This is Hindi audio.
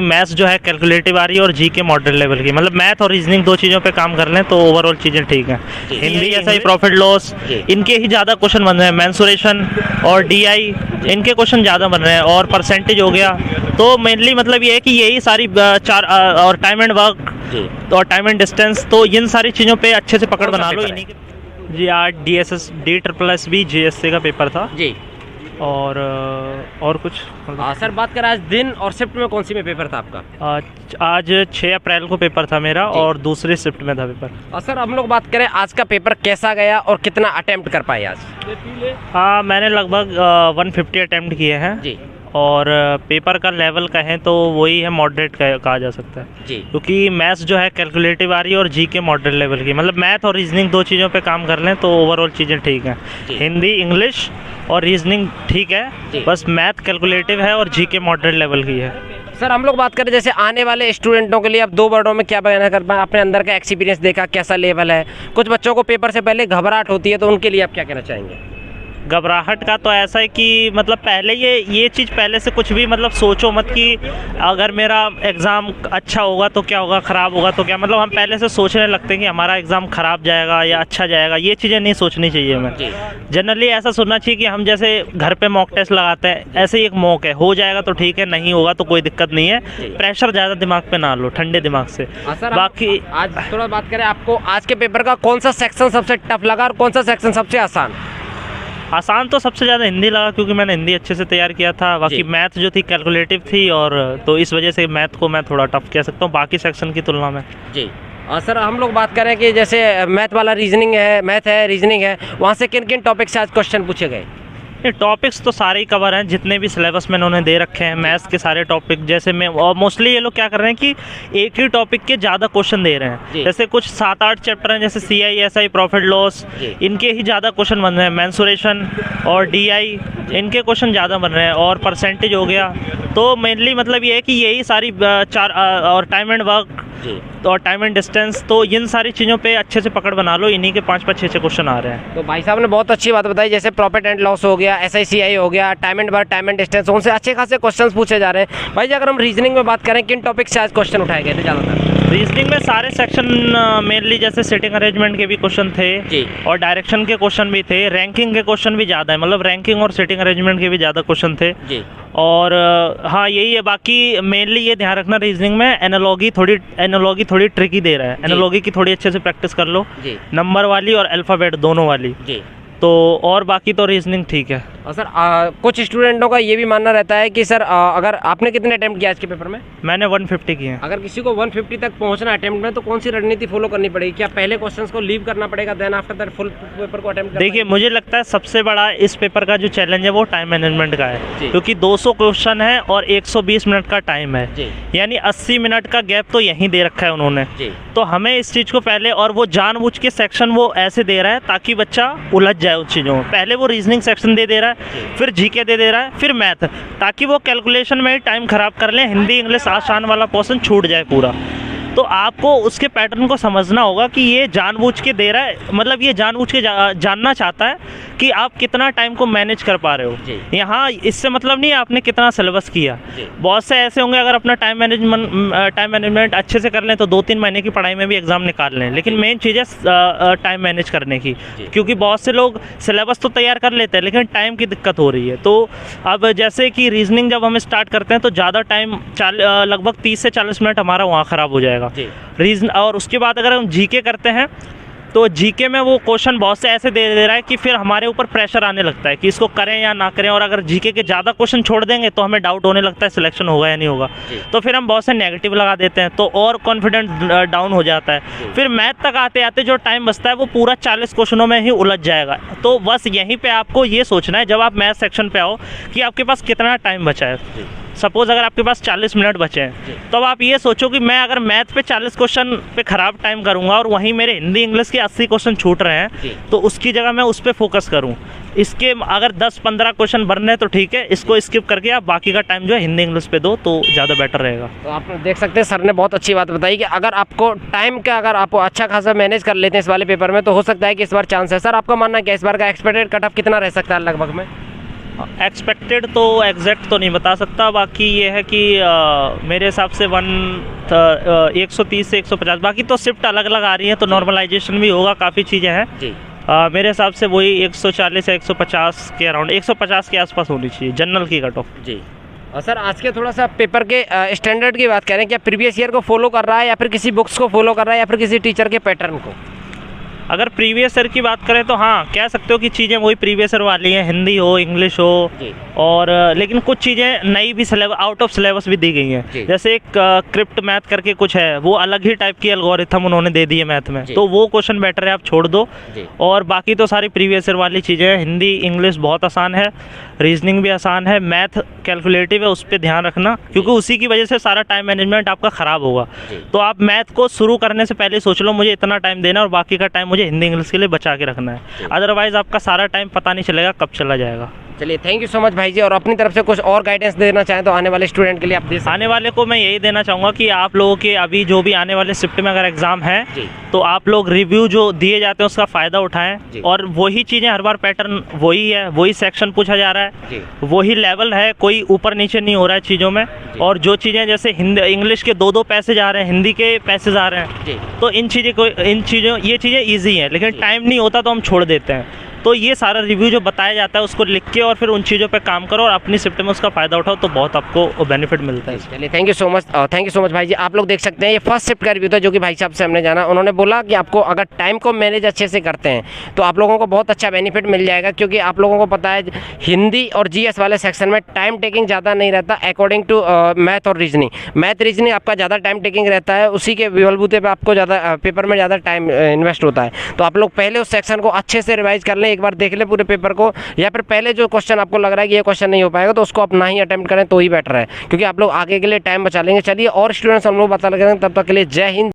मैथ्स जो है कैलकुलेटिव आ रही है और जी के मॉडल लेवल की, मतलब मैथ और रीजनिंग दो चीज़ों पे काम कर लें तो ओवरऑल चीज़ें ठीक हैं। हिंदी ऐसा ही, प्रॉफिट लॉस इनके ही ज़्यादा क्वेश्चन बन रहे हैं, मेंसुरेशन और डीआई इनके क्वेश्चन ज़्यादा बन रहे हैं, और परसेंटेज हो गया। तो मेनली मतलब ये है कि यही सारी चार और टाइम एंड वर्क और टाइम एंड डिस्टेंस, तो इन सारी चीज़ों पे अच्छे से पकड़ बना लो इन्हीं के। जी आज DSS DSSB GSC का पेपर था जी, और कुछ सर बात करें आज दिन और शिफ्ट में कौन सी में पेपर था आपका? आज 6 अप्रैल को पेपर था मेरा और दूसरी शिफ्ट में था पेपर। और सर हम लोग बात करें आज का पेपर कैसा गया और कितना अटेम्प्ट कर पाए आज? हाँ मैंने लगभग 150 अटेम्प्ट किए हैं जी, और पेपर का लेवल कहें तो वही है, मॉडरेट कहा जा सकता है जी, क्योंकि मैथ्स जो है कैलकुलेटिव आ रही है और जी के मॉडल लेवल की, मतलब मैथ और रीजनिंग दो चीज़ों पे काम कर लें तो ओवरऑल चीज़ें ठीक हैं। हिंदी इंग्लिश और रीजनिंग ठीक है, बस मैथ कैलकुलेटिव है और जी के मॉडल लेवल की है। सर हम लोग बात करें जैसे आने वाले स्टूडेंटों के लिए आप 2 वर्डों में क्या बयान कर पाए? अपने अंदर का एक्सपीरियंस देखा, कैसा लेवल है? कुछ बच्चों को पेपर से पहले घबराहट होती है, तो उनके लिए आप क्या कहना चाहेंगे? घबराहट का तो ऐसा है कि मतलब पहले ये चीज़ पहले से कुछ भी मतलब सोचो मत कि अगर मेरा एग्ज़ाम अच्छा होगा तो क्या होगा, ख़राब होगा तो क्या, मतलब हम पहले से सोचने लगते हैं कि हमारा एग्ज़ाम ख़राब जाएगा या अच्छा जाएगा। ये चीज़ें नहीं सोचनी चाहिए हमें। जनरली ऐसा सोचना चाहिए कि हम जैसे घर पे मॉक टेस्ट लगाते हैं, ऐसे ही एक मॉक है, हो जाएगा तो ठीक है, नहीं होगा तो कोई दिक्कत नहीं है। प्रेशर ज़्यादा दिमाग पे ना लो, ठंडे दिमाग से। बाकी आज थोड़ा बात करें, आपको आज के पेपर का कौन सा सेक्शन सबसे टफ लगा और कौन सा सेक्शन सबसे आसान? आसान तो सबसे ज़्यादा हिंदी लगा क्योंकि मैंने हिंदी अच्छे से तैयार किया था। बाकी मैथ जो थी कैलकुलेटिव थी, और तो इस वजह से मैथ को मैं थोड़ा टफ कह सकता हूँ बाकी सेक्शन की तुलना में। जी, और सर हम लोग बात करें कि जैसे मैथ वाला रीजनिंग है, मैथ है, रीजनिंग है, वहाँ से किन किन टॉपिक से आज क्वेश्चन पूछे गए? ये टॉपिक्स तो सारे ही कवर हैं, जितने भी सिलेबस में उन्होंने दे रखे हैं मैथ्स के सारे टॉपिक। जैसे मैं और मोस्टली ये लोग क्या कर रहे हैं कि एक ही टॉपिक के ज़्यादा क्वेश्चन दे रहे हैं। जैसे कुछ 7-8 चैप्टर हैं, जैसे CI SI प्रॉफिट लॉस इनके ही ज़्यादा क्वेश्चन बन रहे हैं, मेंसुरेशन और DI इनके क्वेश्चन ज़्यादा बन रहे हैं, और परसेंटेज हो गया। तो मेनली मतलब ये है कि यही सारी चार और टाइम एंड वर्क और टाइम एंड डिस्टेंस, तो इन सारी चीज़ों पे अच्छे से पकड़ बना लो, इन्हीं के 5-5 6-6 क्वेश्चन आ रहे हैं। तो भाई साहब ने बहुत अच्छी बात बताई, जैसे प्रॉफिट एंड लॉस हो गया, SI CI हो गया, time and work, time and distance, उनसे अच्छे खासे क्वेश्चन पूछे जा रहे हैं। भाई जी अगर हम रीजनिंग में बात करें, किन टॉपिक से आज क्वेश्चन उठाए गए थे ज़्यादातर? रीजनिंग में सारे सेक्शन मेनली जैसे सिटिंग अरेंजमेंट के भी क्वेश्चन थे और डायरेक्शन के क्वेश्चन भी थे, रैंकिंग के क्वेश्चन भी ज़्यादा है, मतलब रैंकिंग और सिटिंग अरेंजमेंट के भी ज़्यादा क्वेश्चन थे। और हाँ यही है, बाकी मेनली ये ध्यान रखना रीजनिंग में एनालॉगी थोड़ी ट्रिकी दे रहा है, एनालॉगी की थोड़ी अच्छे से प्रैक्टिस कर लो, नंबर वाली और अल्फ़ाबेट दोनों वाली। तो और बाकी तो रीजनिंग ठीक है। और सर कुछ स्टूडेंटों का ये भी मानना रहता है कि सर अगर आपने कितने अटेम्प्ट किया आज के पेपर में? मैंने 150 किए हैं। अगर किसी को 150 तक पहुंचना अटेम्प्ट में, तो कौन सी रणनीति फॉलो करनी पड़ेगी? क्या पहले क्वेश्चंस को लीव करना पड़ेगा, then after that full paper को अटेम्प्ट? देखिए मुझे लगता है सबसे बड़ा इस पेपर का जो चैलेंज है वो टाइम मैनेजमेंट का है, क्योंकि 200 क्वेश्चन है और 120 मिनट का टाइम है, यानी 80 मिनट का गैप तो यहीं दे रखा है उन्होंने। तो हमें इस चीज़ को पहले, और वो जानबूझ के सेक्शन वो ऐसे दे रहा है ताकि बच्चा उलझ जाए उस चीज़ों में। पहले वो रीजनिंग सेक्शन दे रहा है, फिर जीके दे रहा है, फिर मैथ, ताकि वो कैलकुलेशन में ही टाइम खराब कर लें, हिंदी इंग्लिश आसान वाला पोर्शन छूट जाए पूरा। तो आपको उसके पैटर्न को समझना होगा कि ये जानबूझ के दे रहा है, मतलब ये जानबूझ के जानना चाहता है कि आप कितना टाइम को मैनेज कर पा रहे हो। यहाँ इससे मतलब नहीं है आपने कितना सिलेबस किया। बहुत से ऐसे होंगे अगर अपना टाइम मैनेजमेंट अच्छे से कर लें तो 2-3 महीने की पढ़ाई में भी एग्ज़ाम निकाल लें, लेकिन मेन चीज़ है टाइम मैनेज करने की, क्योंकि बहुत से लोग सिलेबस तो तैयार कर लेते हैं लेकिन टाइम की दिक्कत हो रही है। तो अब जैसे कि रीजनिंग जब हम स्टार्ट करते हैं तो ज़्यादा टाइम लगभग 30 से 40 मिनट हमारा वहाँ ख़राब हो जाएगा रीजन। और उसके बाद अगर हम जीके करते हैं तो जीके में वो क्वेश्चन बहुत से ऐसे दे रहा है कि फिर हमारे ऊपर प्रेशर आने लगता है कि इसको करें या ना करें, और अगर जीके के ज़्यादा क्वेश्चन छोड़ देंगे तो हमें डाउट होने लगता है सिलेक्शन होगा या नहीं होगा, तो फिर हम बहुत से नेगेटिव लगा देते हैं, तो और कॉन्फिडेंस डाउन हो जाता है। फिर मैथ तक आते आते जो टाइम बचता है वो पूरा 40 क्वेश्चनों में ही उलझ जाएगा। तो बस यहीं पर आपको ये सोचना है जब आप मैथ सेक्शन पर आओ कि आपके पास कितना टाइम बचा है। सपोज़ अगर आपके पास 40 मिनट बचे हैं तो अब आप ये सोचो कि मैं अगर मैथ पे 40 क्वेश्चन पे ख़राब टाइम करूँगा और वहीं मेरे हिंदी इंग्लिश के 80 क्वेश्चन छूट रहे हैं, तो उसकी जगह मैं उस पर फोकस करूँ। इसके अगर 10-15 क्वेश्चन भरने हैं तो ठीक है, इसको स्किप करके आप बाकी का टाइम जो है हिंदी इंग्लिश पे दो तो ज़्यादा बेटर रहेगा। तो आप देख सकते हैं सर ने बहुत अच्छी बात बताई कि अगर आपको टाइम का अगर आप अच्छा खासा मैनेज कर लेते हैं इस वाले पेपर में तो हो सकता है कि इस बार चांस है। सर आपका मानना क्या इस बार का एक्सपेक्टेड कट ऑफ कितना रह सकता है लगभग में? एक्सपेक्टेड तो एग्जैक्ट तो नहीं बता सकता, बाकी ये है कि मेरे हिसाब से 130 से 150, बाकी तो शिफ्ट अलग अलग आ रही है तो नॉर्मलाइजेशन भी होगा, काफ़ी चीज़ें हैं जी। मेरे हिसाब से वही 140 या 150 के अराउंड, 150 के आसपास होनी चाहिए जनरल की कट ऑफ। जी। और सर आज के थोड़ा सा पेपर के स्टैंडर्ड की बात करें, क्या प्रीवियस ईयर को फॉलो कर रहा है या फिर किसी बुक्स को फॉलो कर रहा है या फिर किसी टीचर के पैटर्न को? अगर प्रीवियस ईयर की बात करें तो हाँ कह सकते हो कि चीज़ें वही प्रीवियस ईयर वाली हैं, हिंदी हो इंग्लिश हो जी। और लेकिन कुछ चीज़ें नई भी सिलेबस आउट ऑफ सिलेबस भी दी गई जी। हैं। जैसे एक क्रिप्ट मैथ करके कुछ है, वो अलग ही टाइप की एल्गोरिथम उन्होंने दे दी है मैथ में, जी। तो वो क्वेश्चन बेटर है आप छोड़ दो। जी। और बाकी तो सारी प्रीवियस ईयर वाली चीज़ें हैं। हिंदी इंग्लिश बहुत आसान है, रीजनिंग भी आसान है, मैथ कैलकुलेटिव है, उस पर ध्यान रखना क्योंकि उसी की वजह से सारा टाइम मैनेजमेंट आपका ख़राब होगा। जी। तो आप मैथ को शुरू करने से पहले सोच लो मुझे इतना टाइम देना है और बाकी का टाइम मुझे हिंदी इंग्लिश के लिए बचा के रखना है, अदरवाइज आपका सारा टाइम पता नहीं चलेगा कब चला जाएगा। चलिए थैंक यू सो मच भाई जी। और अपनी तरफ से कुछ और गाइडेंस देना चाहें तो आने वाले स्टूडेंट के लिए आप दे सकते हैं। आने वाले को मैं यही देना चाहूँगा कि आप लोगों के अभी जो भी आने वाले शिफ्ट में अगर एग्ज़ाम है जी। तो आप लोग रिव्यू जो दिए जाते हैं उसका फ़ायदा जी। उठाएं और वही चीज़ें हर बार पैटर्न वही है, वही सेक्शन पूछा जा रहा जी। है, वही लेवल है, कोई ऊपर नीचे नहीं हो रहा है चीज़ों में। और जो चीज़ें जैसे हिंदी इंग्लिश के 2-2 पैसेज आ रहे हैं, हिंदी के पैसेज आ रहे हैं, जी। तो इन चीज़ों ये चीज़ें ईजी हैं, लेकिन टाइम नहीं होता तो हम छोड़ देते हैं। तो ये सारा रिव्यू जो बताया जाता है उसको लिख के और फिर उन चीज़ों पे काम करो और अपनी शिफ्ट में उसका फ़ायदा उठाओ तो बहुत आपको बेनिफिट मिलता है। चलिए थैंक यू सो मच भाई जी। आप लोग देख सकते हैं ये फर्स्ट शिफ्ट का रिव्यू था जो कि भाई साहब से हमने जाना। उन्होंने बोला कि आपको अगर टाइम को मैनेज अच्छे से करते हैं तो आप लोगों को बहुत अच्छा बेनिफिट मिल जाएगा, क्योंकि आप लोगों को पता है हिंदी और जीएस वाले सेक्शन में टाइम टेकिंग ज़्यादा नहीं रहता अकॉर्डिंग टू मैथ और रीजनिंग। मैथ रीजनिंग आपका ज़्यादा टाइम टेकिंग रहता है, उसी के बलबूते पे आपको ज़्यादा पेपर में ज़्यादा टाइम इन्वेस्ट होता है। तो आप लोग पहले उस सेक्शन को अच्छे से रिवाइज कर लें, एक बार देख लें पूरे पेपर को, या फिर पहले जो क्वेश्चन आपको लग रहा है कि ये क्वेश्चन नहीं हो पाएगा तो उसको आप ना ही अटेम्प्ट करें तो ही बेटर है, क्योंकि आप लोग आगे के लिए टाइम बचा लेंगे। चलिए और स्टूडेंट्स हम लोग बता लगे, तब तक के लिए जय हिंद।